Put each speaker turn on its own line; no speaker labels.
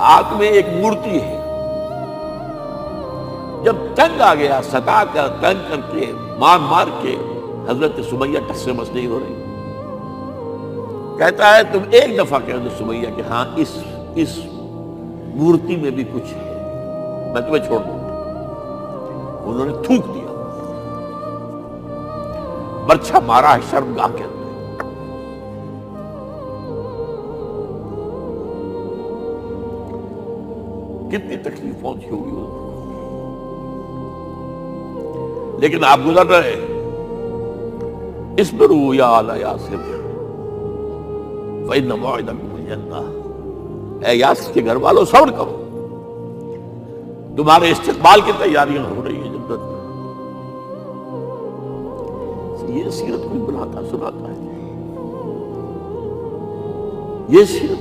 آگ میں ایک مورتی ہے، جب تنگ آ گیا، ستا کر تنگ کر کے مار کے حضرت سمیہ ٹس سے مس نہیں ہو رہی، کہتا ہے تم ایک دفعہ کہہ دو سمیہ کہ ہاں اس مورتی میں بھی کچھ ہے، میں تمہیں چھوڑ دوں گا۔ انہوں نے تھوک دیا، برچھا مارا ہے شرمگاہ کے اندر۔ کتنی تکلیف پہنچی ہوگی ان کو، لیکن آپ گزر رہے، اصبروا یا آل یاسر فإن موعدکم الجنہ، اے یاسر کے گھر والوں صبر کرو، تمہارے استقبال کی تیاریاں ہو رہی ہیں جنت میں۔ یہ سیرت کوئی بلاتا سناتا ہے، یہ سیرت